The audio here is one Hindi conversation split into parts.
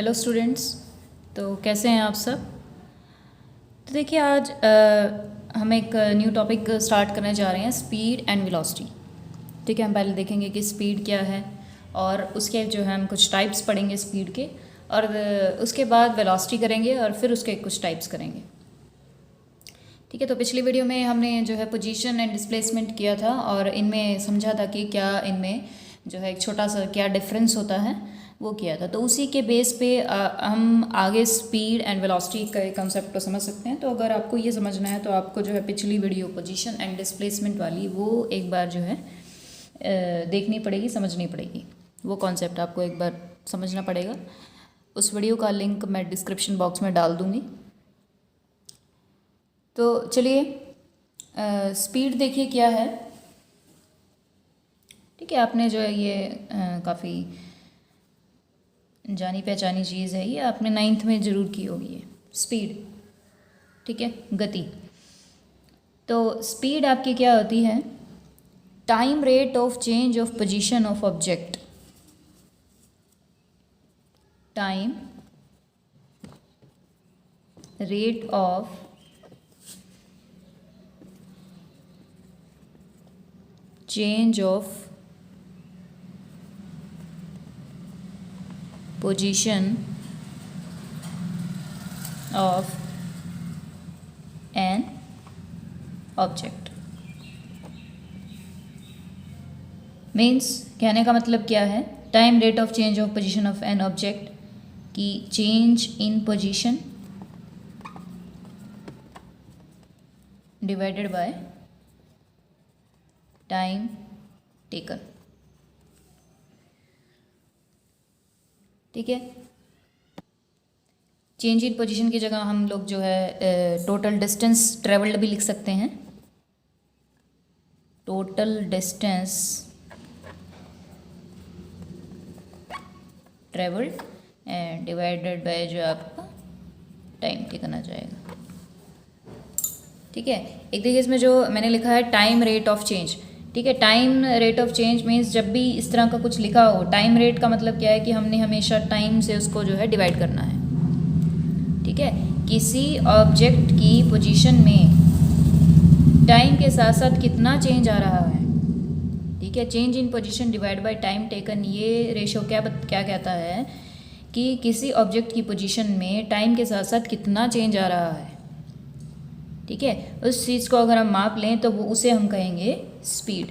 Hello students. तो कैसे हैं आप सब। तो देखिए आज हम एक न्यू टॉपिक स्टार्ट करने जा रहे हैं, स्पीड एंड वेलोसिटी। ठीक है, हम पहले देखेंगे कि स्पीड क्या है और उसके जो है हम कुछ टाइप्स पढ़ेंगे स्पीड के, और उसके बाद वेलोसिटी करेंगे और फिर उसके कुछ टाइप्स करेंगे। ठीक है, तो पिछली वीडियो में हमने जो है पोजीशन एंड डिस्प्लेसमेंट किया था और इनमें समझा था कि क्या इनमें जो है एक छोटा सा क्या डिफरेंस होता है वो किया था। तो उसी के बेस पे हम आगे स्पीड एंड वेलोसिटी का कंसेप्ट को समझ सकते हैं। तो अगर आपको ये समझना है तो आपको जो है पिछली वीडियो पोजीशन एंड डिस्प्लेसमेंट वाली वो एक बार जो है देखनी पड़ेगी, समझनी पड़ेगी। वो कॉन्सेप्ट आपको एक बार समझना पड़ेगा। उस वीडियो का लिंक मैं डिस्क्रिप्शन बॉक्स में डाल दूँगी। तो चलिए स्पीड देखिए क्या है। ठीक है, आपने जो है ये काफ़ी जानी पहचानी चीज़ है, ये आपने 9th में ज़रूर की होगी ये स्पीड। ठीक है, गति। तो स्पीड आपकी क्या होती है? Time rate of change of position of object. Time rate of change of position of an object। Means कहने का मतलब क्या है? Time rate of change of position of an object की change in position divided by time taken. ठीक है, चेंज इन पोजीशन की जगह हम लोग जो है टोटल डिस्टेंस ट्रेवल्ड भी लिख सकते हैं। Total distance travelled and divided by जो आपका टाइम टेकन आ जाएगा। ठीक है, एक देखिए इसमें जो मैंने लिखा है टाइम रेट ऑफ चेंज। ठीक है, time rate of change means जब भी इस तरह का कुछ लिखा हो, टाइम रेट का मतलब क्या है कि हमने हमेशा टाइम से उसको जो है डिवाइड करना है। ठीक है, किसी ऑब्जेक्ट की पोजीशन में टाइम के साथ साथ कितना चेंज आ रहा है। ठीक है, change in position divide by time taken, ये रेशो क्या कहता है कि किसी ऑब्जेक्ट की पोजीशन में टाइम के साथ साथ कितना चेंज आ रहा है। ठीक है, उस चीज़ को अगर हम माप लें तो वो उसे हम कहेंगे स्पीड।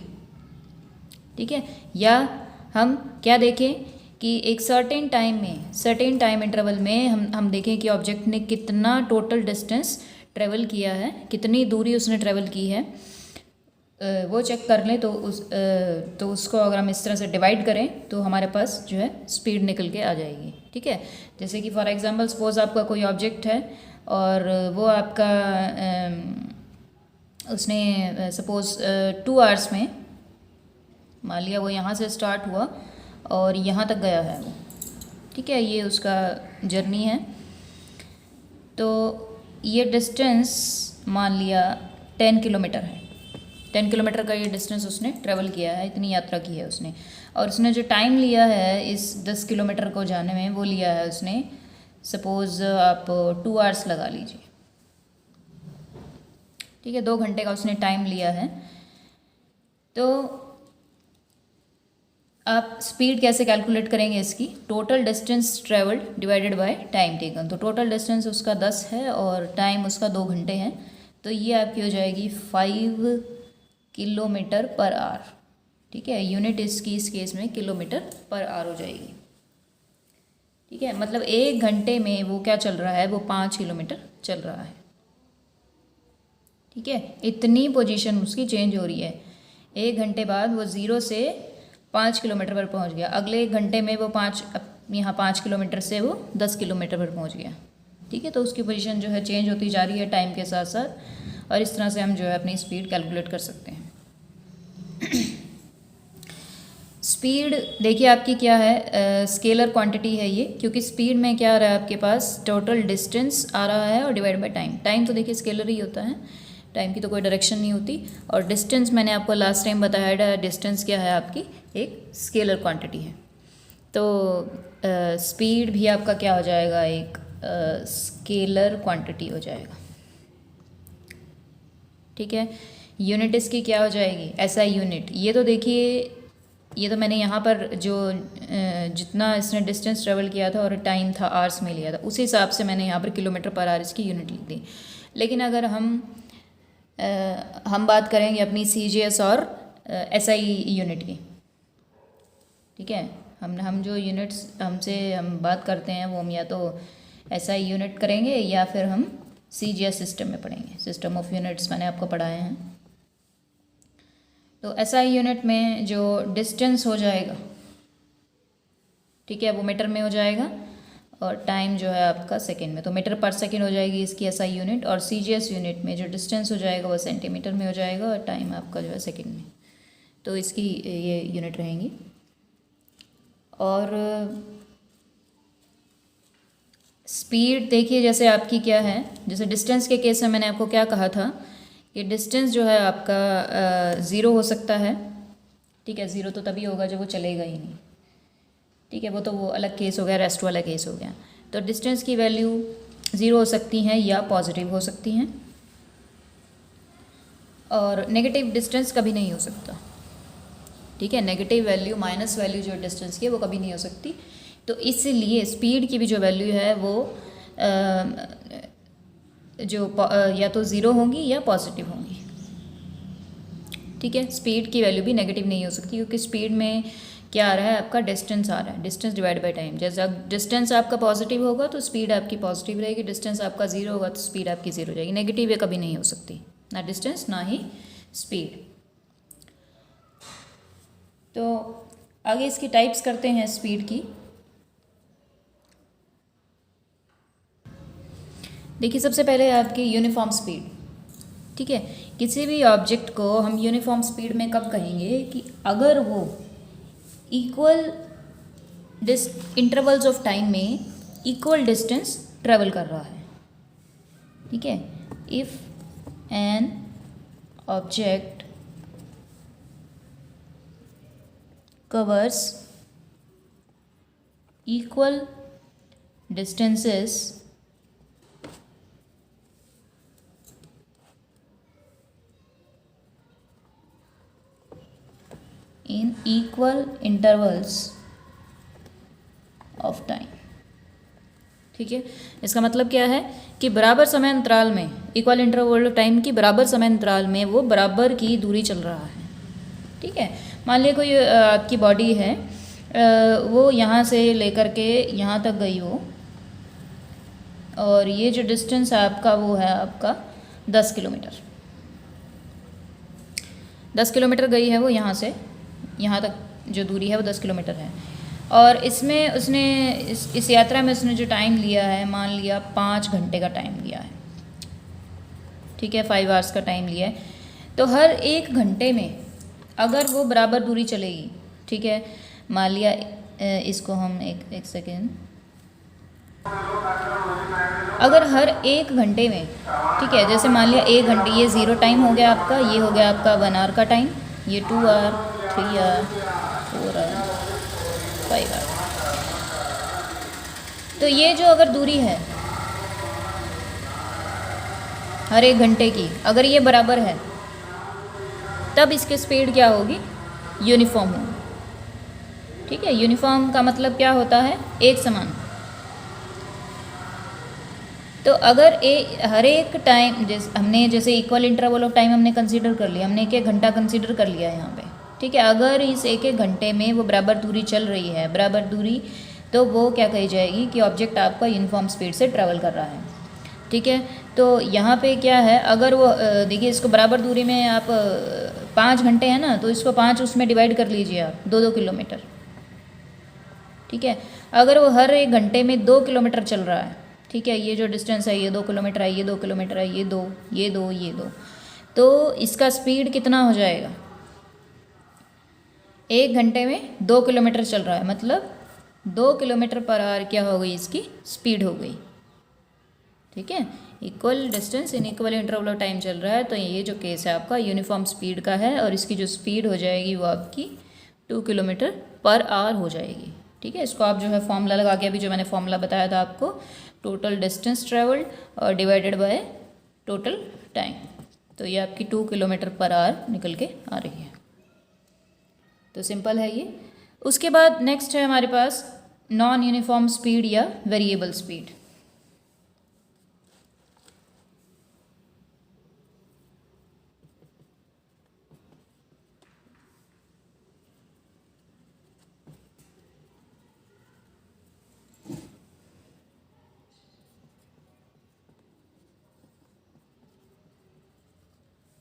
ठीक है, या हम क्या देखें कि एक सर्टेन टाइम में, सर्टेन टाइम इंटरवल में हम देखें कि ऑब्जेक्ट ने कितना टोटल डिस्टेंस ट्रेवल किया है, कितनी दूरी उसने ट्रेवल की है, वो चेक कर लें तो उसको अगर हम इस तरह से डिवाइड करें तो हमारे पास जो है स्पीड निकल के आ जाएगी। ठीक है, जैसे कि फॉर एग्जांपल सपोज आपका कोई ऑब्जेक्ट है और वो आपका उसने सपोज 2 आवर्स में, मान लिया वो यहाँ से स्टार्ट हुआ और यहाँ तक गया है वो। ठीक है, ये उसका जर्नी है। तो ये डिस्टेंस मान लिया 10 किलोमीटर है। 10 किलोमीटर का ये डिस्टेंस उसने ट्रेवल किया है, इतनी यात्रा की है उसने। और उसने जो टाइम लिया है इस 10 किलोमीटर को जाने में, वो लिया है उसने सपोज़ आप 2 आवर्स लगा लीजिए। ठीक है, 2 घंटे का उसने टाइम लिया है। तो आप स्पीड कैसे कैलकुलेट करेंगे इसकी? Total distance travelled divided by time taken. तो टोटल डिस्टेंस उसका 10 है और टाइम उसका 2 घंटे है, तो ये आपकी हो जाएगी 5 किलोमीटर पर आवर। ठीक है, यूनिट इसकी इस केस में किलोमीटर पर आवर हो जाएगी। ठीक है, मतलब 1 घंटे में वो क्या चल रहा है, वो 5 किलोमीटर चल रहा है। ठीक है, इतनी पोजीशन उसकी चेंज हो रही है। 1 घंटे बाद वो 0 से 5 किलोमीटर पर पहुंच गया। अगले 1 घंटे में वो यहाँ 5 किलोमीटर से वो 10 किलोमीटर पर पहुंच गया। ठीक है, तो उसकी पोजीशन जो है चेंज होती जा रही है टाइम के साथ साथ, और इस तरह से हम जो है अपनी स्पीड कैलकुलेट कर सकते हैं। स्पीड देखिए आपकी क्या है, स्केलर क्वांटिटी है ये, क्योंकि स्पीड में क्या आ रहा है आपके पास, टोटल डिस्टेंस आ रहा है और डिवाइड बाय टाइम। टाइम तो देखिए स्केलर ही होता है, टाइम की तो कोई डायरेक्शन नहीं होती। और डिस्टेंस मैंने आपको लास्ट टाइम बताया, डिस्टेंस क्या है आपकी, एक स्केलर क्वांटिटी है। तो स्पीड भी आपका क्या हो जाएगा, एक स्केलर क्वांटिटी हो जाएगा। ठीक है, यूनिट इसकी क्या हो जाएगी, ऐसा यूनिट। ये तो देखिए, ये तो मैंने यहाँ पर जो जितना इसने डिस्टेंस ट्रेवल किया था और टाइम था आवर्स में लिया था, उसी हिसाब से मैंने यहाँ पर किलोमीटर पर आवर इसकी यूनिट लिख दी। लेकिन अगर हम बात करेंगे अपनी CGS और SI यूनिट की, ठीक है, हम जो यूनिट्स हम बात करते हैं वो हम या तो SI यूनिट करेंगे या फिर हम CGS सिस्टम में पढ़ेंगे, सिस्टम ऑफ यूनिट्स मैंने आपको पढ़ाए हैं। तो SI यूनिट में जो डिस्टेंस हो जाएगा, ठीक है, वो मीटर में हो जाएगा और टाइम जो है आपका सेकंड में, तो मीटर पर सेकंड हो जाएगी इसकी SI यूनिट। और CGS यूनिट में जो डिस्टेंस हो जाएगा वो सेंटीमीटर में हो जाएगा और टाइम आपका जो है सेकंड में। तो इसकी ये यूनिट रहेंगी। और स्पीड देखिए, जैसे आपकी क्या है, जैसे डिस्टेंस के केस में मैंने आपको क्या कहा था कि डिस्टेंस जो है आपका ज़ीरो हो सकता है। ठीक है, ज़ीरो तो तभी होगा जब वो चलेगा ही नहीं। ठीक है, वो अलग केस हो गया, रेस्ट वाला केस हो गया। तो डिस्टेंस की वैल्यू ज़ीरो हो सकती हैं या पॉजिटिव हो सकती हैं, और नेगेटिव डिस्टेंस कभी नहीं हो सकता। ठीक है, नेगेटिव वैल्यू, माइनस वैल्यू जो डिस्टेंस की है वो कभी नहीं हो सकती। तो इसलिए स्पीड की भी जो वैल्यू है वो या तो ज़ीरो होंगी या पॉजिटिव होंगी। ठीक है, स्पीड की वैल्यू भी नेगेटिव नहीं हो सकती, क्योंकि स्पीड में क्या आ रहा है, आपका डिस्टेंस आ रहा है, डिस्टेंस डिवाइड बाय टाइम। जैसे डिस्टेंस आपका पॉजिटिव होगा तो स्पीड आपकी पॉजिटिव रहेगी, डिस्टेंस आपका ज़ीरो होगा तो स्पीड आपकी ज़ीरो हो जाएगी। नेगेटिव ये कभी नहीं हो सकती, ना डिस्टेंस ना ही स्पीड। तो आगे इसकी टाइप्स करते हैं स्पीड की। देखिए, सबसे पहले आपकी यूनिफॉर्म स्पीड। ठीक है, किसी भी ऑब्जेक्ट को हम यूनिफॉर्म स्पीड में कब कहेंगे कि अगर वो इक्वल इंटरवल्स ऑफ टाइम में इक्वल डिस्टेंस ट्रेवल कर रहा है। ठीक है, if an object covers equal distances in equal intervals of time। ठीक है, इसका मतलब क्या है कि बराबर समय अंतराल में, इक्वल इंटरवल ऑफ टाइम की बराबर समय अंतराल में वो बराबर की दूरी चल रहा है। ठीक है, मान लीजिए कोई आपकी बॉडी है, वो यहाँ से लेकर के यहाँ तक गई हो, और ये जो डिस्टेंस है आपका वो है आपका 10 किलोमीटर। 10 किलोमीटर गई है वो यहाँ से, यहाँ तक जो दूरी है वो 10 किलोमीटर है। और इसमें उसने इस यात्रा में उसने जो टाइम लिया है, मान लिया 5 घंटे का टाइम लिया है। ठीक है, 5 आवर्स का टाइम लिया है। तो हर 1 घंटे में अगर वो बराबर दूरी चलेगी, ठीक है, मान लिया इसको हम एक सेकेंड, अगर हर 1 घंटे में, ठीक है, जैसे मान लिया 1 घंटे, ये ज़ीरो टाइम हो गया आपका, ये हो गया आपका 1 आवर का टाइम, ये 2 आवर, 3 आवर, 4 आवर, 5 आवर। तो ये जो अगर दूरी है हर 1 घंटे की, अगर ये बराबर है, तब इसकी स्पीड क्या होगी, यूनिफॉर्म होगी। ठीक है, यूनिफॉर्म का मतलब क्या होता है, एक समान। तो अगर हर एक टाइम, जैसे इक्वल इंटरवल ऑफ टाइम हमने कंसीडर कर लिया, हमने 1 घंटा कंसीडर कर लिया यहाँ पे। ठीक है, अगर इस 1 घंटे में वो बराबर दूरी चल रही है, बराबर दूरी, तो वो क्या कही जाएगी कि ऑब्जेक्ट आपका यूनिफॉर्म स्पीड से ट्रैवल कर रहा है। ठीक है, तो यहाँ पे क्या है, अगर वो देखिए, इसको बराबर दूरी में आप 5 घंटे हैं ना, तो इसको 5 उसमें डिवाइड कर लीजिए आप, 2-2 किलोमीटर। ठीक है, अगर वो हर 1 घंटे में 2 किलोमीटर चल रहा है, ठीक है, ये जो डिस्टेंस है ये 2 किलोमीटर है, ये 2 किलोमीटर है, ये 2, ये 2, ये 2, तो इसका स्पीड कितना हो जाएगा, 1 घंटे में 2 किलोमीटर चल रहा है, मतलब 2 किलोमीटर पर आवर क्या हो गई, इसकी स्पीड हो गई। ठीक है, equal distance in equal interval of time चल रहा है, तो ये जो केस है आपका यूनिफॉर्म स्पीड का है, और इसकी जो स्पीड हो जाएगी वो आपकी 2 किलोमीटर पर आवर हो जाएगी। ठीक है, इसको आप जो है फॉर्मूला लगा के, अभी जो मैंने फॉर्मूला बताया था आपको, टोटल डिस्टेंस ट्रेवल्ड और डिवाइडेड बाय टोटल टाइम, तो ये आपकी 2 किलोमीटर पर आवर निकल के आ रही है। तो सिंपल है ये। उसके बाद नेक्स्ट है हमारे पास नॉन यूनिफॉर्म स्पीड या variable speed.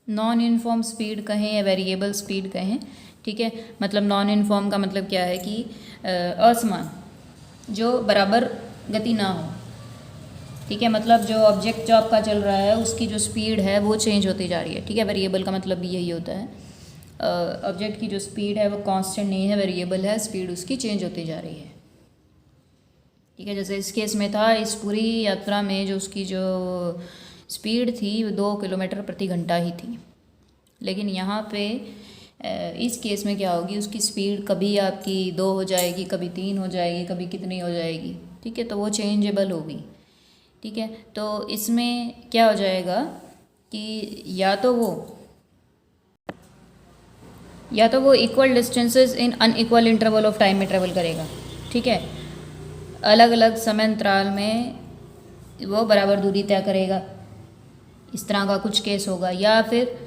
Non uniform speed कहें या वेरिएबल स्पीड कहें, ठीक है, मतलब नॉन यूनिफॉर्म का मतलब क्या है कि असमान, जो बराबर गति ना हो, ठीक है, मतलब जो ऑब्जेक्ट जो आपका चल रहा है उसकी जो स्पीड है वो चेंज होती जा रही है, ठीक है। वेरिएबल का मतलब भी यही होता है, ऑब्जेक्ट की जो स्पीड है वो कांस्टेंट नहीं है, वेरिएबल है, स्पीड उसकी चेंज होती जा रही है, ठीक है। जैसे इस केस में था, इस पूरी यात्रा में जो उसकी जो स्पीड थी वो 2 किलोमीटर प्रति घंटा ही थी, लेकिन यहाँ पे इस केस में क्या होगी, उसकी स्पीड कभी आपकी 2 हो जाएगी, कभी 3 हो जाएगी, कभी कितनी हो जाएगी, ठीक है, तो वो चेंजेबल होगी, ठीक है। तो इसमें क्या हो जाएगा कि या तो वो equal distances in unequal interval of time में ट्रेवल करेगा, ठीक है, अलग अलग समय अंतराल में वो बराबर दूरी तय करेगा, इस तरह का कुछ केस होगा। या फिर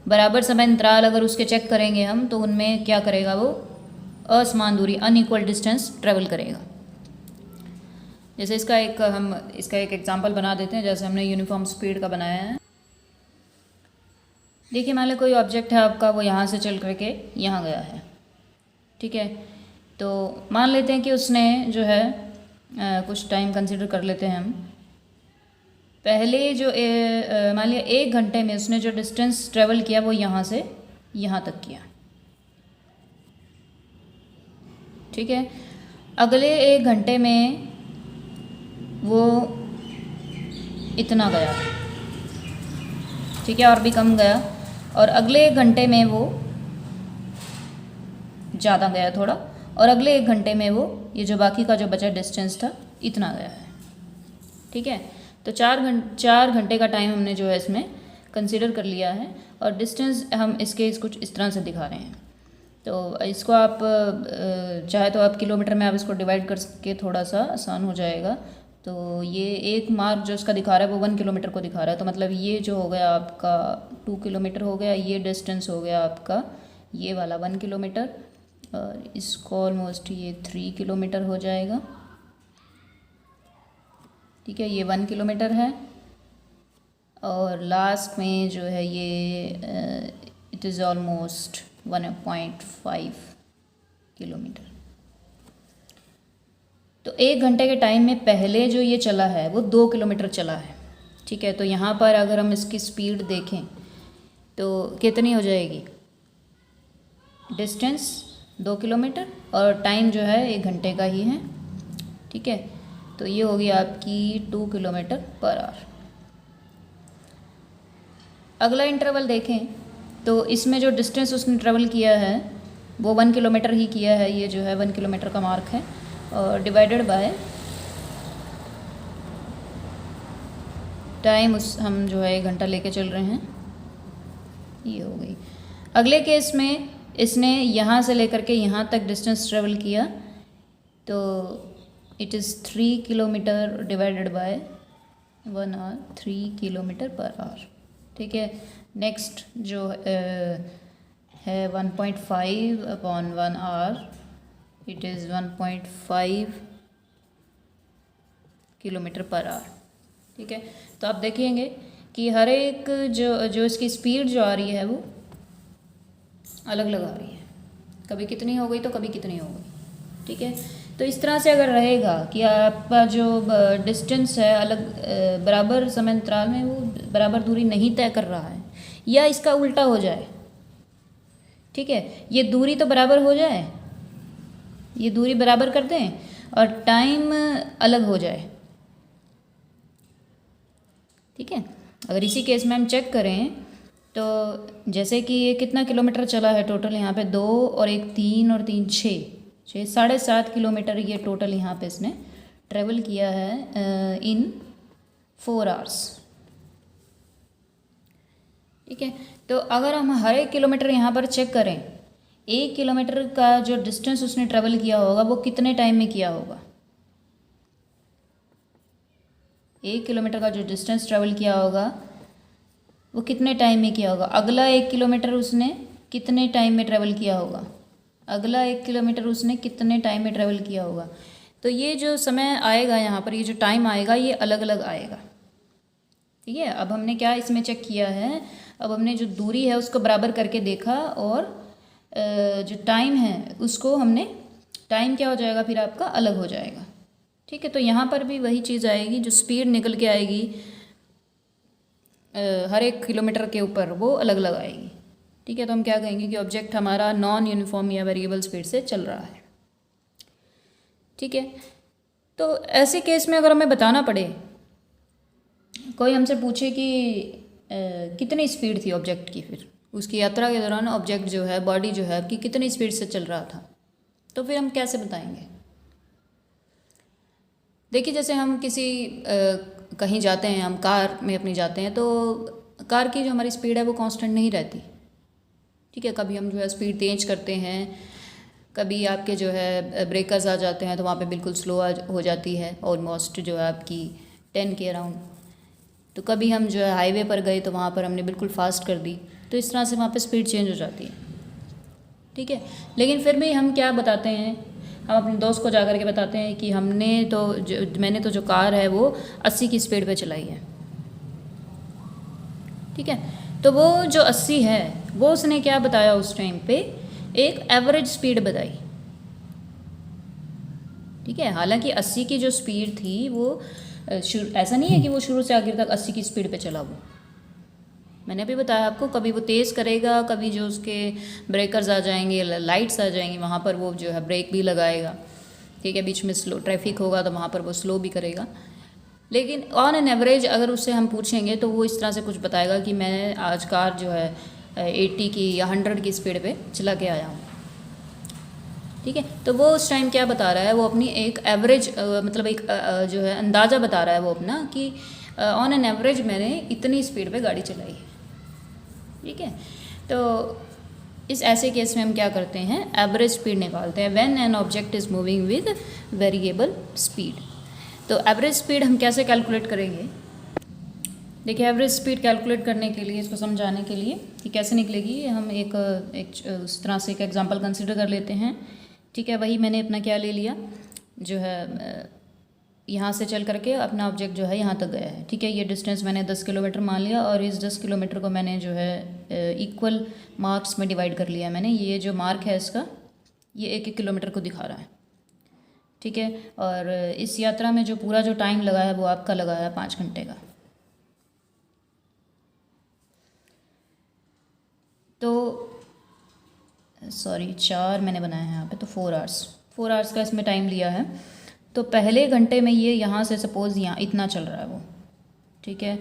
बराबर समय अंतराल अगर उसके चेक करेंगे हम, तो उनमें क्या करेगा, वो असमान दूरी अनइक्वल डिस्टेंस ट्रेवल करेगा। जैसे इसका एक एग्जांपल बना देते हैं, जैसे हमने यूनिफॉर्म स्पीड का बनाया है। देखिए, मान लो कोई ऑब्जेक्ट है आपका, वो यहाँ से चल करके यहाँ गया है, ठीक है, तो मान लेते हैं कि उसने जो है कुछ टाइम कंसिडर कर लेते हैं हम, पहले जो मान लिया 1 घंटे में उसने जो डिस्टेंस ट्रेवल किया वो यहाँ से यहाँ तक किया, ठीक है। अगले 1 घंटे में वो इतना गया, ठीक है, और भी कम गया, और अगले 1 घंटे में वो ज़्यादा गया थोड़ा, और अगले 1 घंटे में वो ये जो बाकी का जो बचा डिस्टेंस था इतना गया है, ठीक है। तो 4 घंटे का टाइम हमने जो है इसमें कंसिडर कर लिया है, और डिस्टेंस हम इसके कुछ इस तरह से दिखा रहे हैं। तो इसको आप चाहे तो आप किलोमीटर में आप इसको डिवाइड करके थोड़ा सा आसान हो जाएगा। तो ये एक मार्क जो इसका दिखा रहा है वो 1 किलोमीटर को दिखा रहा है, तो मतलब ये जो हो गया आपका 2 किलोमीटर हो गया, ये डिस्टेंस हो गया आपका ये वाला 1 किलोमीटर, और इसको ऑलमोस्ट ये 3 किलोमीटर हो जाएगा, ठीक है, ये 1 किलोमीटर है, और लास्ट में जो है ये इट इज़ ऑलमोस्ट 1.5 किलोमीटर। तो 1 घंटे के टाइम में पहले जो ये चला है वो 2 किलोमीटर चला है, ठीक है। तो यहाँ पर अगर हम इसकी स्पीड देखें तो कितनी हो जाएगी, डिस्टेंस 2 किलोमीटर और टाइम जो है 1 घंटे का ही है, ठीक है। तो ये होगी आपकी 2 किलोमीटर पर आवर। अगला इंटरवल देखें तो इसमें जो डिस्टेंस उसने ट्रेवल किया है वो 1 किलोमीटर ही किया है, ये जो है 1 किलोमीटर का मार्क है, और डिवाइडेड बाय टाइम हम जो है 1 घंटा लेके चल रहे हैं, ये हो गई। अगले केस में इसने यहाँ से लेकर के यहाँ तक डिस्टेंस ट्रेवल किया, तो it is 3 kilometre divided by 1 hour, 3 kilometre per hour, ठीक है। नेक्स्ट जो है 1.5 upon 1 hour, it is 1.5 kilometre per hour, ठीक है। तो आप देखेंगे कि हर एक जो इसकी स्पीड जो आ रही है वो अलग अलग आ रही है, कभी कितनी हो गई तो कभी कितनी हो गई, ठीक है। तो इस तरह से अगर रहेगा कि आपका जो डिस्टेंस है अलग बराबर समय अंतराल में वो बराबर दूरी नहीं तय कर रहा है, या इसका उल्टा हो जाए, ठीक है, ये दूरी तो बराबर हो जाए, ये दूरी बराबर कर दें और टाइम अलग हो जाए, ठीक है। अगर इसी केस में हम चेक करें तो जैसे कि ये कितना किलोमीटर चला है टोटल, यहाँ पे 2 और 1 3 और 3 6, 7.5 किलोमीटर ये टोटल यहाँ पे इसने ट्रेवल किया है इन 4 आवर्स। ठीक है, तो अगर हम हर एक किलोमीटर यहाँ पर चेक करें, 1 किलोमीटर का जो डिस्टेंस उसने ट्रेवल किया होगा वो कितने टाइम में किया होगा। 1 किलोमीटर का जो डिस्टेंस ट्रेवल किया होगा वो कितने टाइम में किया होगा। अगला 1 किलोमीटर उसने कितने टाइम में ट्रेवल किया होगा, अगला 1 किलोमीटर उसने कितने टाइम में ट्रेवल किया होगा। तो ये जो समय आएगा यहाँ पर, ये जो टाइम आएगा ये अलग अलग आएगा। ठीक है, अब हमने क्या इसमें चेक किया है, अब हमने जो दूरी है उसको बराबर करके देखा और जो टाइम है उसको हमने, टाइम क्या हो जाएगा फिर आपका अलग हो जाएगा। ठीक है, तो यहाँ पर भी वही चीज़ आएगी, जो स्पीड निकल के आएगी हर एक किलोमीटर के ऊपर वो अलग अलग आएगी। ठीक है, तो हम क्या कहेंगे कि ऑब्जेक्ट हमारा नॉन यूनिफॉर्म या वेरिएबल स्पीड से चल रहा है। ठीक है, तो ऐसे केस में अगर हमें बताना पड़े, कोई हमसे पूछे कि कितनी स्पीड थी ऑब्जेक्ट की, फिर उसकी यात्रा के दौरान ऑब्जेक्ट जो है, बॉडी जो है आपकी कितनी स्पीड से चल रहा था, तो फिर हम कैसे बताएंगे। देखिए, जैसे हम किसी कहीं जाते हैं, हम कार में अपनी जाते हैं, तो कार की जो हमारी स्पीड है वो कांस्टेंट नहीं रहती। ठीक है, कभी हम जो है स्पीड तेज करते हैं, कभी आपके जो है ब्रेकर्स आ जाते हैं तो वहाँ पे बिल्कुल स्लो हो जाती है, ऑलमोस्ट जो है आपकी 10 के अराउंड। तो कभी हम जो है हाईवे पर गए तो वहाँ पर हमने बिल्कुल फास्ट कर दी, तो इस तरह से वहाँ पे स्पीड चेंज हो जाती है। ठीक है, लेकिन फिर भी हम क्या बताते हैं, हम अपने दोस्त को जा कर के बताते हैं कि मैंने तो जो कार है वो 80 की स्पीड पे चलाई है। ठीक है, तो वो जो 80 है वो उसने क्या बताया उस टाइम पे, एक एवरेज स्पीड बताई। ठीक है, हालांकि 80 की जो स्पीड थी वो ऐसा नहीं है कि वो शुरू से आखिर तक 80 की स्पीड पे चला। वो मैंने अभी बताया आपको, कभी वो तेज़ करेगा, कभी जो उसके ब्रेकर्स आ जाएंगे, लाइट्स आ जाएंगी, वहाँ पर वो जो है ब्रेक भी लगाएगा। ठीक है, बीच में स्लो ट्रैफिक होगा तो वहाँ पर वो स्लो भी करेगा। लेकिन ऑन एन एवरेज अगर उससे हम पूछेंगे तो वो इस तरह से कुछ बताएगा कि मैं आज कार जो है 80 की या 100 की स्पीड पे चला के आया हूँ। ठीक है, तो वो उस टाइम क्या बता रहा है, वो अपनी एक एवरेज मतलब एक जो है अंदाज़ा बता रहा है वो अपना, कि ऑन एन एवरेज मैंने इतनी स्पीड पे गाड़ी चलाई है। ठीक है, तो इस ऐसे केस में हम क्या करते हैं, एवरेज स्पीड निकालते हैं when an object is moving with variable speed. तो एवरेज स्पीड हम कैसे कैलकुलेट करेंगे। देखिए, एवरेज स्पीड कैलकुलेट करने के लिए, इसको समझाने के लिए कि कैसे निकलेगी, हम एक उस तरह से एक एग्जांपल कंसिडर कर लेते हैं। ठीक है, वही मैंने अपना क्या ले लिया, जो है यहाँ से चल करके अपना ऑब्जेक्ट जो है यहाँ तक गया है। ठीक है, ये डिस्टेंस मैंने 10 किलोमीटर मान लिया और इस 10 किलोमीटर को मैंने जो है इक्वल मार्क्स में डिवाइड कर लिया मैंने। ये जो मार्क है इसका, ये 1-1 किलोमीटर को दिखा रहा है। ठीक है, और इस यात्रा में जो पूरा जो टाइम लगा है वो आपका लगा है 5 घंटे का। तो सॉरी 4 मैंने बनाया है यहाँ पे, तो 4 आवर्स का इसमें टाइम लिया है। तो पहले घंटे में ये यहाँ से सपोज़ यहाँ इतना चल रहा है वो। ठीक है,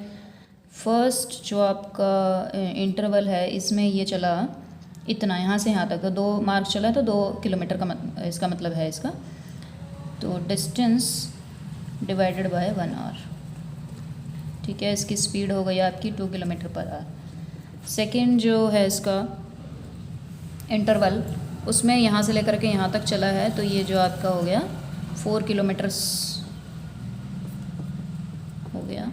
फर्स्ट जो आपका इंटरवल है इसमें ये चला इतना, यहाँ से यहाँ तक, तो 2 मार्क चला, तो 2 किलोमीटर का इसका मतलब है इसका। तो डिस्टेंस डिवाइडेड बाय 1 आवर। ठीक है, इसकी स्पीड हो गई आपकी 2 किलोमीटर पर आवर। सेकेंड जो है इसका इंटरवल, उसमें यहाँ से लेकर के यहाँ तक चला है, तो ये जो आपका हो गया 4 किलोमीटर्स हो गया।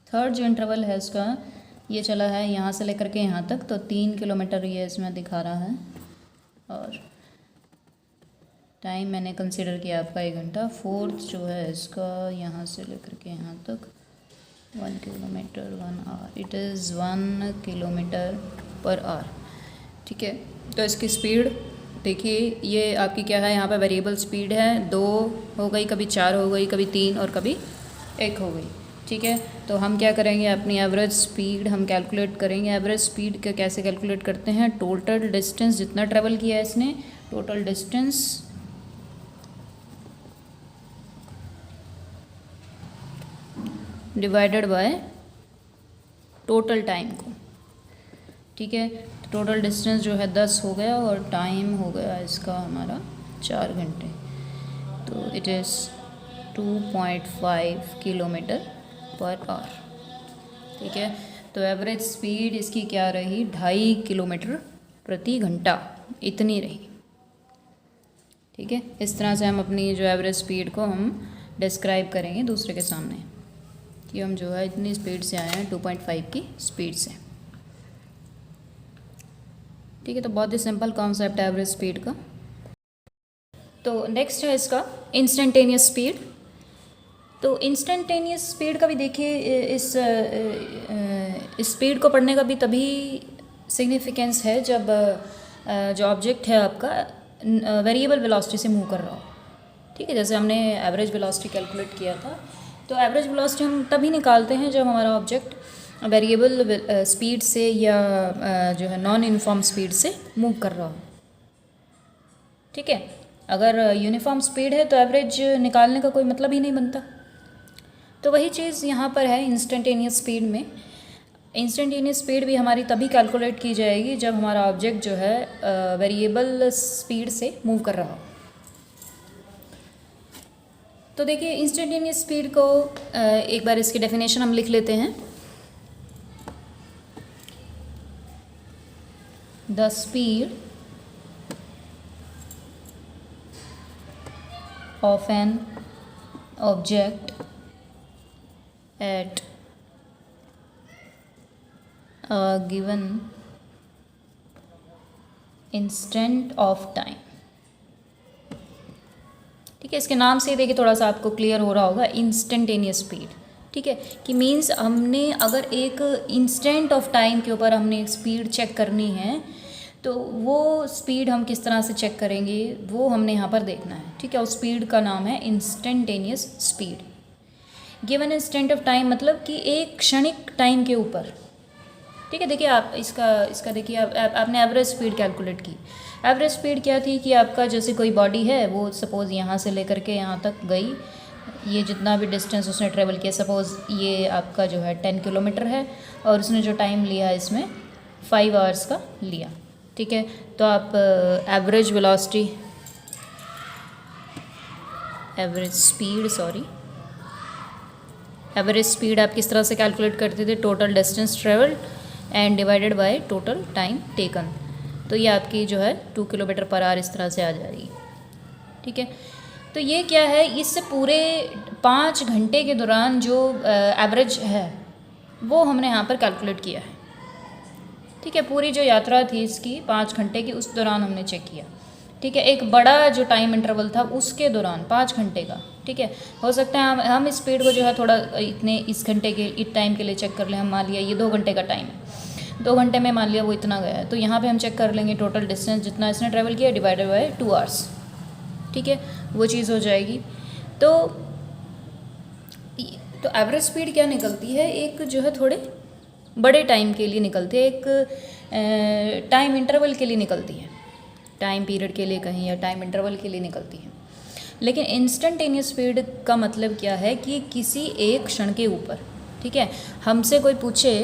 थर्ड जो इंटरवल है इसका, ये चला है यहाँ से लेकर के यहाँ तक, तो 3 किलोमीटर ये इसमें दिखा रहा है। और टाइम मैंने कंसिडर किया आपका 1 घंटा। फोर्थ जो है इसका, यहाँ से लेकर के यहाँ तक 1 kilometre 1 hour, it is 1 kilometre per hour. ठीक है, तो इसकी स्पीड देखिए, ये आपकी क्या है, यहाँ पे वेरिएबल स्पीड है, 2 हो गई, कभी 4 हो गई, कभी 3 और कभी 1 हो गई। ठीक है, तो हम क्या करेंगे, अपनी एवरेज स्पीड हम कैलकुलेट करेंगे। एवरेज स्पीड का कैसे कैलकुलेट करते हैं, टोटल डिस्टेंस जितना ट्रेवल किया है इसने, total distance divided by total time को, ठीक है। टोटल डिस्टेंस जो है 10 हो गया और टाइम हो गया इसका हमारा 4 घंटे, तो it is 2.5 kilometre per hour, ठीक है। तो एवरेज स्पीड इसकी क्या रही, 2.5 किलोमीटर प्रति घंटा, इतनी रही, ठीक है। इस तरह से हम अपनी जो एवरेज स्पीड को हम डिस्क्राइब करेंगे दूसरे के सामने कि हम जो है इतनी स्पीड से आए हैं 2.5 की स्पीड से, ठीक है। तो बहुत ही सिंपल कॉन्सेप्ट है एवरेज स्पीड का। तो नेक्स्ट है इसका इंस्टेंटेनियस स्पीड। तो इंस्टेंटेनियस स्पीड का भी देखिए, इस स्पीड को पढ़ने का भी तभी सिग्निफिकेंस है जब जो ऑब्जेक्ट है आपका वेरिएबल वेलोसिटी से मूव कर रहा हो, ठीक है। जैसे हमने एवरेज वेलोसिटी कैलकुलेट किया था, तो एवरेज वेलोसिटी हम तभी निकालते हैं जब हमारा ऑब्जेक्ट वेरिएबल स्पीड से या जो है नॉन यूनिफॉर्म स्पीड से मूव कर रहा हो, ठीक है। अगर यूनिफॉर्म स्पीड है तो एवरेज निकालने का कोई मतलब ही नहीं बनता। तो वही चीज़ यहाँ पर है इंस्टेंटेनियस स्पीड में। इंस्टेंटेनियस स्पीड भी हमारी तभी कैलकुलेट की जाएगी जब हमारा ऑब्जेक्ट जो है वेरिएबल स्पीड से मूव कर रहा हो। तो देखिए इंस्टेंटेनियस स्पीड को एक बार इसकी डेफिनेशन हम लिख लेते हैं। The speed of an object at a given instant of time, ठीक है। इसके नाम से देखिए थोड़ा सा आपको क्लियर हो रहा होगा, इंस्टेंटेनियस स्पीड, ठीक है। कि मीन्स हमने अगर एक इंस्टेंट ऑफ टाइम के ऊपर हमने एक स्पीड चेक करनी है, तो वो स्पीड हम किस तरह से चेक करेंगे वो हमने यहाँ पर देखना है, ठीक है। उस स्पीड का नाम है instantaneous speed. Given instant of time मतलब कि एक क्षणिक टाइम के ऊपर, ठीक है। देखिए आप इसका देखिए आपने एवरेज स्पीड कैलकुलेट की। एवरेज स्पीड क्या थी कि आपका जैसे कोई बॉडी है, वो सपोज़ यहाँ से लेकर के यहाँ तक गई, ये जितना भी डिस्टेंस उसने ट्रेवल किया, सपोज़ ये आपका जो है 10 किलोमीटर है और उसने जो टाइम लिया इसमें 5 आवर्स का लिया, ठीक है। तो आप एवरेज वेलोसिटी, एवरेज स्पीड आप किस तरह से कैलकुलेट करते थे, total distance travelled and divided by total time taken. तो ये आपकी जो है 2 किलोमीटर पर आवर इस तरह से आ जाएगी, ठीक है। तो ये क्या है, इससे पूरे 5 घंटे के दौरान जो एवरेज है वो हमने यहाँ पर कैलकुलेट किया है, ठीक है। पूरी जो यात्रा थी इसकी 5 घंटे की, उस दौरान हमने चेक किया, ठीक है। एक बड़ा जो टाइम इंटरवल था उसके दौरान 5 घंटे का, ठीक है। हो सकता है हम स्पीड को जो है थोड़ा इतने इस घंटे के इस टाइम के लिए चेक कर लें। हम मान लिया ये 2 घंटे का टाइम है, 2 घंटे में मान लिया वो इतना गया है, तो यहाँ पे हम चेक कर लेंगे टोटल डिस्टेंस जितना इसने ट्रैवल किया डिवाइडेड बाय 2 आवर्स, ठीक है। वो चीज़ हो जाएगी। तो एवरेज स्पीड क्या निकलती है, एक जो है थोड़े बड़े टाइम के लिए निकलती है, एक टाइम इंटरवल के लिए निकलती है, टाइम पीरियड के लिए कहीं या टाइम इंटरवल के लिए निकलती है। लेकिन इंस्टेंटेनियस स्पीड का मतलब क्या है कि किसी एक क्षण के ऊपर, ठीक है। हमसे कोई पूछे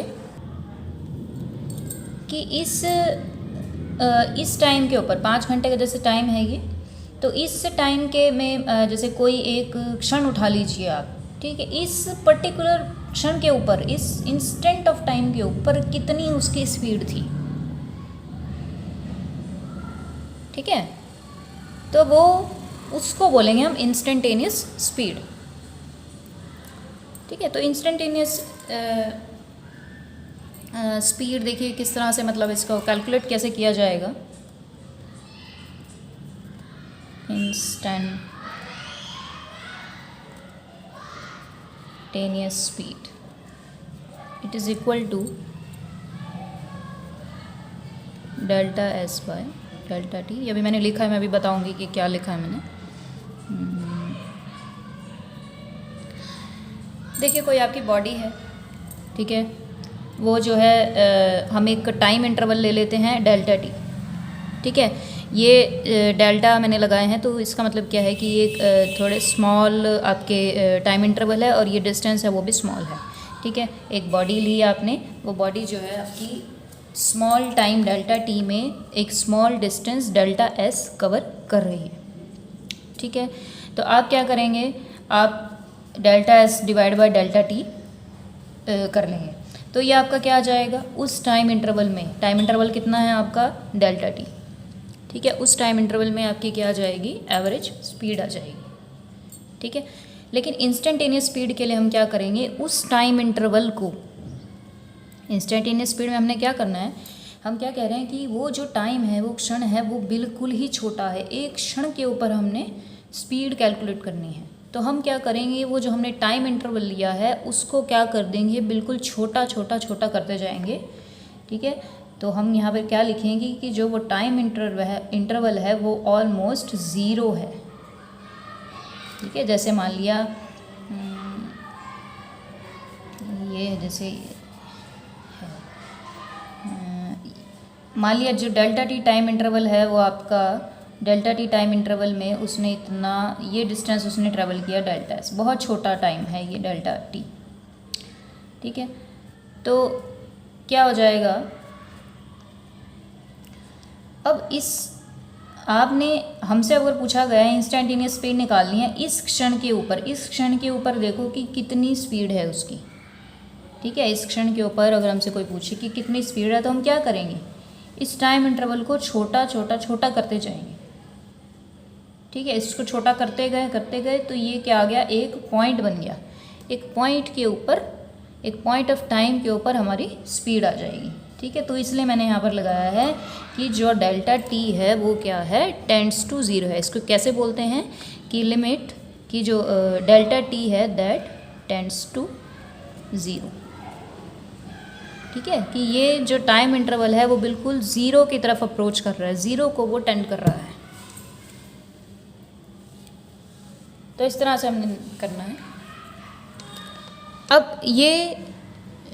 कि इस टाइम के ऊपर 5 घंटे का जैसे टाइम है ये, तो इस टाइम के में जैसे कोई एक क्षण उठा लीजिए आप, ठीक है। इस पर्टिकुलर क्षण के ऊपर, इस इंस्टेंट ऑफ टाइम के ऊपर कितनी उसकी स्पीड थी, ठीक है। तो वो उसको बोलेंगे हम इंस्टेंटेनियस स्पीड, ठीक है। तो इंस्टेंटेनियस स्पीड देखिए किस तरह से, मतलब इसको कैलकुलेट कैसे किया जाएगा। Instantaneous speed it is equal to delta S by delta T. ये अभी मैंने लिखा है, मैं अभी बताऊंगी कि क्या लिखा है मैंने। देखिए कोई आपकी बॉडी है, ठीक है। वो जो है हम एक टाइम इंटरवल ले लेते हैं डेल्टा टी, ठीक है। ये डेल्टा मैंने लगाए हैं, तो इसका मतलब क्या है कि ये थोड़े स्मॉल आपके टाइम इंटरवल है और ये डिस्टेंस है वो भी स्मॉल है। ठीक है, एक बॉडी ली आपने, वो बॉडी जो है आपकी स्मॉल टाइम डेल्टा टी में एक small distance delta S cover कर रही है। ठीक है, तो आप क्या करेंगे, आप delta S divide by delta T कर लेंगे, तो ये आपका क्या आ जाएगा उस टाइम इंटरवल में। टाइम इंटरवल कितना है आपका, डेल्टा टी। ठीक है, उस टाइम इंटरवल में आपकी क्या आ जाएगी, एवरेज स्पीड आ जाएगी। ठीक है, लेकिन इंस्टेंटेनियस स्पीड के लिए हम क्या करेंगे, उस टाइम इंटरवल को, इंस्टेंटेनियस स्पीड में हमने क्या करना है, हम क्या कह रहे हैं कि वो जो टाइम है, वो क्षण है, वो बिल्कुल ही छोटा है। एक क्षण के ऊपर हमने स्पीड कैलकुलेट करनी है, तो हम क्या करेंगे, वो जो हमने टाइम इंटरवल लिया है उसको क्या कर देंगे, बिल्कुल छोटा छोटा छोटा करते जाएंगे। ठीक है, तो हम यहाँ पर क्या लिखेंगे कि जो वो टाइम इंटरवल है वो ऑलमोस्ट ज़ीरो है। ठीक है, जैसे मान लिया ये जैसे मान लिया जो डेल्टा टी टाइम इंटरवल है वो आपका डेल्टा टी टाइम इंटरवल में उसने इतना ये डिस्टेंस उसने ट्रेवल किया डेल्टा एस, बहुत छोटा टाइम है ये डेल्टा टी। ठीक है, तो क्या हो जाएगा, अब इस आपने हमसे अगर पूछा गया है इंस्टेंटेनियस स्पीड निकालनी है इस क्षण के ऊपर, इस क्षण के ऊपर देखो कि कितनी स्पीड है उसकी। ठीक है, इस क्षण के ऊपर अगर हमसे कोई पूछे कि कितनी स्पीड है, तो हम क्या करेंगे, इस टाइम इंटरवल को छोटा छोटा छोटा करते जाएंगे। ठीक है, इसको छोटा करते गए तो ये क्या आ गया, एक पॉइंट बन गया। एक पॉइंट के ऊपर, एक पॉइंट ऑफ टाइम के ऊपर हमारी स्पीड आ जाएगी। ठीक है, तो इसलिए मैंने यहाँ पर लगाया है कि जो डेल्टा टी है वो क्या है, टेंड्स टू ज़ीरो है। इसको कैसे बोलते हैं कि लिमिट की जो डेल्टा टी है दैट टेंड्स टू ज़ीरो। ठीक है, कि ये जो टाइम इंटरवल है वो बिल्कुल ज़ीरो की तरफ अप्रोच कर रहा है, ज़ीरो को वो टेंड कर रहा है। तो इस तरह से हमने करना है। अब ये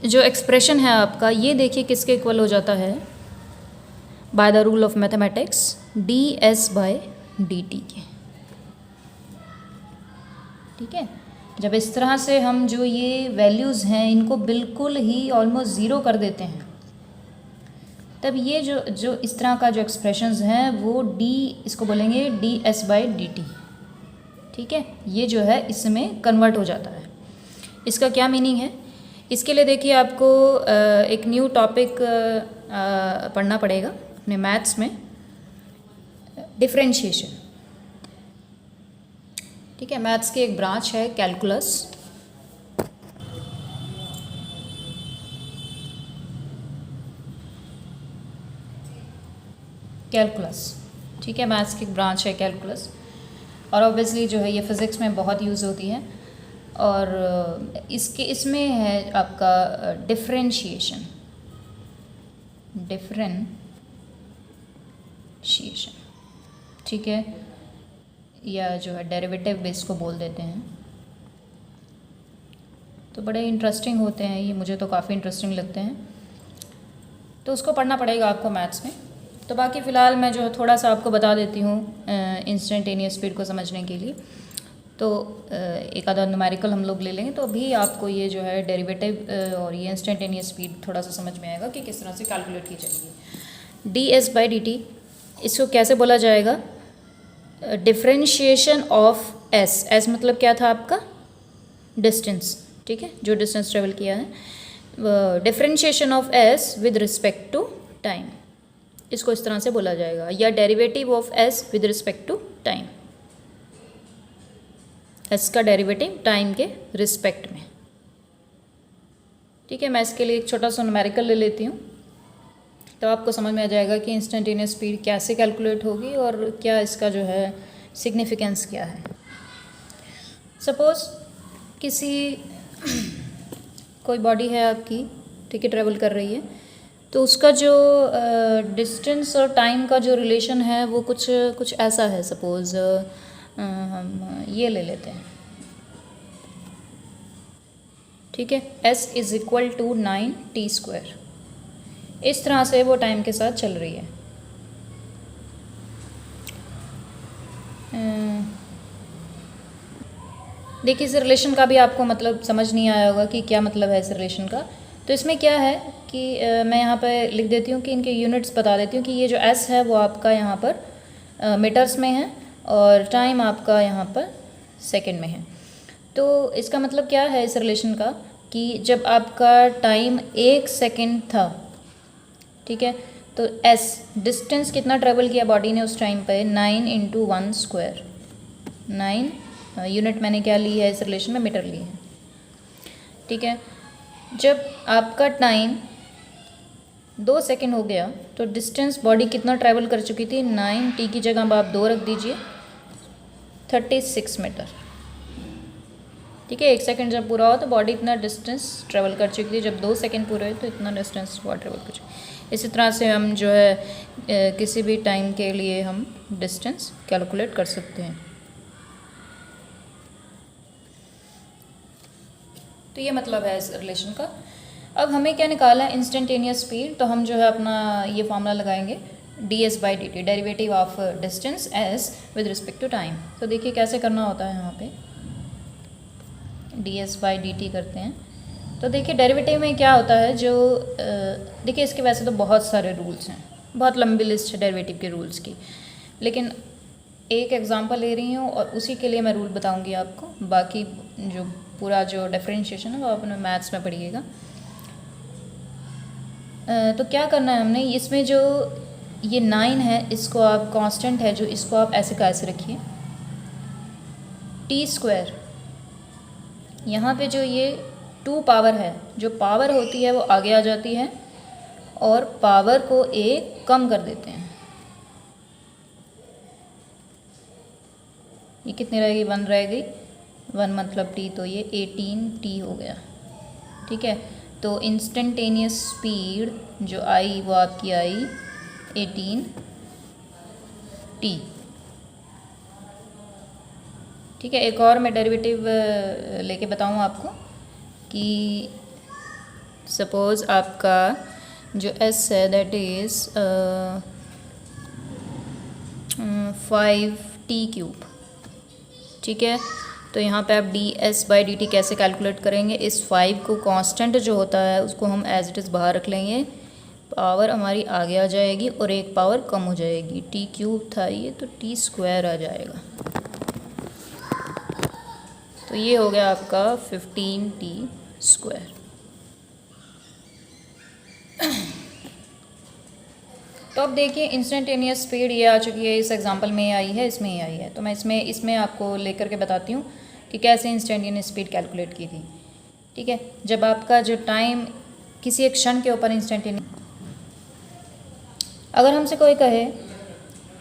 जो एक्सप्रेशन है आपका, ये देखिए किसके इक्वल हो जाता है, by the rule of mathematics D S by D T के। ठीक है, जब इस तरह से हम जो ये वैल्यूज़ हैं इनको बिल्कुल ही ऑलमोस्ट ज़ीरो कर देते हैं, तब ये जो इस तरह का जो एक्सप्रेशंस हैं वो डी, इसको बोलेंगे D S by D T. ठीक है, ये जो है इसमें कन्वर्ट हो जाता है। इसका क्या मीनिंग है, इसके लिए देखिए आपको एक न्यू टॉपिक पढ़ना पड़ेगा अपने मैथ्स में, डिफरेंशिएशन। ठीक है, मैथ्स की एक ब्रांच है कैलकुलस। ठीक है, मैथ्स की एक ब्रांच है कैलकुलस, और ऑब्वियसली जो है ये फिज़िक्स में बहुत यूज़ होती है। और इसमें है आपका डिफरेंशिएशन। ठीक है, या जो है डेरिवेटिव बेस को बोल देते हैं। तो बड़े इंटरेस्टिंग होते हैं ये, मुझे तो काफ़ी इंटरेस्टिंग लगते हैं, तो उसको पढ़ना पड़ेगा आपको मैथ्स में। तो बाकी फ़िलहाल मैं जो थोड़ा सा आपको बता देती हूँ इंस्टेंटेनियस स्पीड को समझने के लिए। तो एक आधा न्यूमेरिकल हम लोग ले लेंगे, तो अभी आपको ये जो है डेरिवेटिव और ये इंस्टेंटेनियस स्पीड थोड़ा सा समझ में आएगा कि किस तरह से कैलकुलेट की जाएगी। D S by D T, इसको कैसे बोला जाएगा, डिफरेंशिएशन ऑफ एस। एस मतलब क्या था आपका, डिस्टेंस। ठीक है, जो डिस्टेंस ट्रेवल किया है, differentiation of S with respect to time, इसको इस तरह से बोला जाएगा, या derivative of S with respect to time. S का डेरिवेटिव टाइम के रिस्पेक्ट में। ठीक है, मैं इसके लिए एक छोटा सा न्यूमेरिकल ले लेती हूँ, तो आपको समझ में आ जाएगा कि इंस्टेंटेनियस स्पीड कैसे कैलकुलेट होगी और क्या इसका जो है सिग्निफिकेंस क्या है। सपोज़ किसी कोई बॉडी है आपकी, ठीक है, ट्रेवल कर रही है, तो उसका जो डिस्टेंस और टाइम का जो रिलेशन है वो कुछ ऐसा है। सपोज़ हम ये ले लेते हैं, ठीक है, s is equal to 9t²। इस तरह से वो टाइम के साथ चल रही है। देखिए इस रिलेशन का भी आपको मतलब समझ नहीं आया होगा कि क्या मतलब है इस रिलेशन का। तो इसमें क्या है कि मैं यहाँ पर लिख देती हूँ कि इनके यूनिट्स बता देती हूँ कि ये जो एस है वो आपका यहाँ पर मीटर्स में है और टाइम आपका यहाँ पर सेकंड में है। तो इसका मतलब क्या है इस रिलेशन का कि जब आपका टाइम 1 सेकंड था, ठीक है, तो एस डिस्टेंस कितना ट्रेवल किया बॉडी ने उस टाइम पे 9 × 1² 9 यूनिट मैंने क्या ली है इस रिलेशन में, मीटर ली है, ठीक है। जब आपका टाइम 2 सेकंड हो गया तो डिस्टेंस बॉडी कितना ट्रैवल कर चुकी थी, 9t की जगह अब आप 2 रख दीजिए, 36 मीटर, ठीक है। 1 सेकंड जब पूरा हुआ तो बॉडी इतना डिस्टेंस ट्रैवल कर चुकी थी, जब 2 सेकंड पूरे हुए तो इतना डिस्टेंस बॉडी ट्रैवल कर चुकी। इसी तरह से हम जो है किसी भी टाइम के लिए हम डिस्टेंस कैलकुलेट कर सकते हैं। तो ये मतलब है इस रिलेशन का। अब हमें क्या निकाला है, इंस्टेंटेनियस स्पीड। तो हम जो है अपना ये फॉर्मूला लगाएंगे ds/dt, derivative of distance s with respect to time. तो देखिए कैसे करना होता है, यहाँ पे ds/dt करते हैं। तो देखिए डेरिवेटिव में क्या होता है, जो देखिए इसके वैसे तो बहुत सारे रूल्स हैं, बहुत लंबी लिस्ट है डेरिवेटिव के रूल्स की, लेकिन एक एग्जांपल ले रही हूँ और उसी के लिए मैं रूल बताऊँगी आपको। बाकी जो पूरा जो डिफरेंशिएशन है वो अपने मैथ्स में पढ़िएगा। तो क्या करना है हमने, इसमें जो ये 9 है इसको आप कांस्टेंट है जो, इसको आप ऐसे का ऐसे रखिए, t², यहाँ पे जो ये 2 पावर है, जो पावर होती है वो आगे आ जाती है और पावर को 1 कम कर देते हैं। ये कितनी रहेगी, 1 रहेगी, 1 मतलब t, तो ये 18t हो गया, ठीक है। तो इंस्टेंटेनियस स्पीड जो आई वो आपकी आई 18t, ठीक है। एक और मैं डेरिवेटिव लेके बताऊँ आपको कि सपोज़ आपका जो s है दैट इज़ 5t³, ठीक है। तो यहाँ पे आप ds/dt कैसे कैलकुलेट करेंगे, इस 5 को कांस्टेंट जो होता है उसको हम एज इट इज़ बाहर रख लेंगे, पावर हमारी आगे आ जाएगी और एक पावर कम हो जाएगी, t³ था ये तो t² आ जाएगा। तो ये हो गया आपका 15t²। तो अब देखिए इंस्टेंटेनियस स्पीड ये आ चुकी है, इस एग्जांपल में आई है, इसमें ही आई है। तो मैं इसमें आपको लेकर के बताती हूँ कि कैसे इंस्टेंटेनियस स्पीड कैलकुलेट की थी, ठीक है। जब आपका जो टाइम किसी एक क्षण के ऊपर इंस्टेंटेनियस, अगर हमसे कोई कहे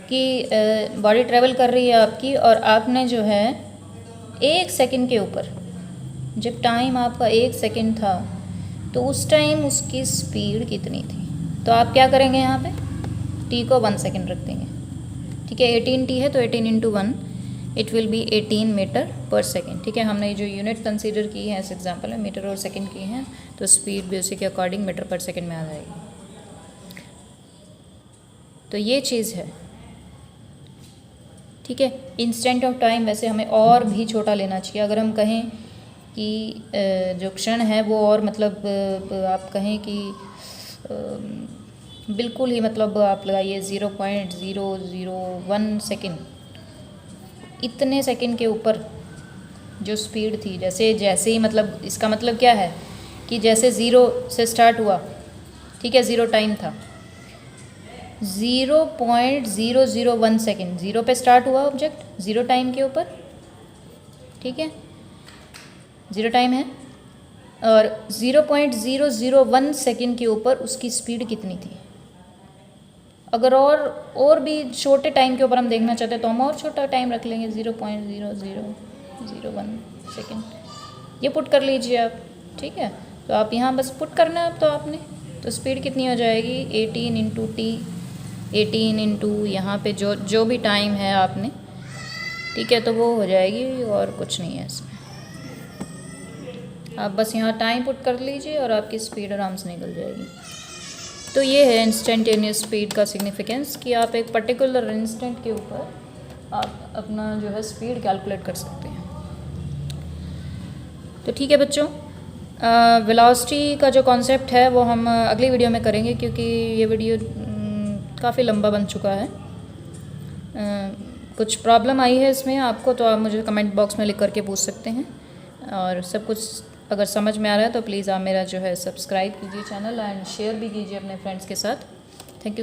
कि बॉडी ट्रेवल कर रही है आपकी और आपने जो है 1 सेकंड के ऊपर, जब टाइम आपका 1 सेकंड था तो उस टाइम उसकी स्पीड कितनी थी, तो आप क्या करेंगे, यहाँ पे t को 1 सेकंड रख देंगे, ठीक है। 18t है तो 18 × 1 इट विल बी 18 मीटर पर सेकंड, ठीक है। हमने जो यूनिट कंसीडर की है इस एग्जांपल में मीटर और सेकंड की हैं, तो स्पीड भी उसी के अकॉर्डिंग मीटर पर सेकंड में आ जाएगी। तो ये चीज़ है, ठीक है। इंस्टेंट ऑफ टाइम वैसे हमें और भी छोटा लेना चाहिए। अगर हम कहें कि जो क्षण है वो और मतलब आप कहें कि बिल्कुल ही मतलब आप लगाइए 0.001 सेकंड, इतने सेकंड के ऊपर जो स्पीड थी, जैसे ही मतलब इसका मतलब क्या है कि जैसे 0 से स्टार्ट हुआ, ठीक है, 0 टाइम था, 0.001 सेकंड, 0 पे स्टार्ट हुआ ऑब्जेक्ट, 0 टाइम के ऊपर, ठीक है, 0 टाइम है और 0.001 सेकंड के ऊपर उसकी स्पीड कितनी थी। अगर और भी छोटे टाइम के ऊपर हम देखना चाहते हैं तो हम और छोटा टाइम रख लेंगे, 0.0001 सेकंड, ये पुट कर लीजिए आप, ठीक है। तो आप यहाँ बस पुट करना है अब तो आपने, तो स्पीड कितनी हो जाएगी 18 × t, 18 × यहाँ पे जो भी टाइम है आपने, ठीक है, तो वो हो जाएगी और कुछ नहीं है इसमें। आप बस यहाँ टाइम पुट कर लीजिए और आपकी स्पीड आराम से निकल जाएगी। तो ये है इंस्टेंटेनियस स्पीड का सिग्निफिकेंस कि आप एक पर्टिकुलर इंस्टेंट के ऊपर आप अपना जो है स्पीड कैलकुलेट कर सकते हैं। तो ठीक है बच्चों, वेलोसिटी का जो कॉन्सेप्ट है वो हम अगली वीडियो में करेंगे, क्योंकि ये वीडियो काफ़ी लंबा बन चुका है। कुछ प्रॉब्लम आई है इसमें आपको तो आप मुझे कमेंट बॉक्स में लिख करके पूछ सकते हैं, और सब कुछ अगर समझ में आ रहा है तो प्लीज़ आप मेरा जो है सब्सक्राइब कीजिए चैनल एंड शेयर भी कीजिए अपने फ्रेंड्स के साथ। Thank you.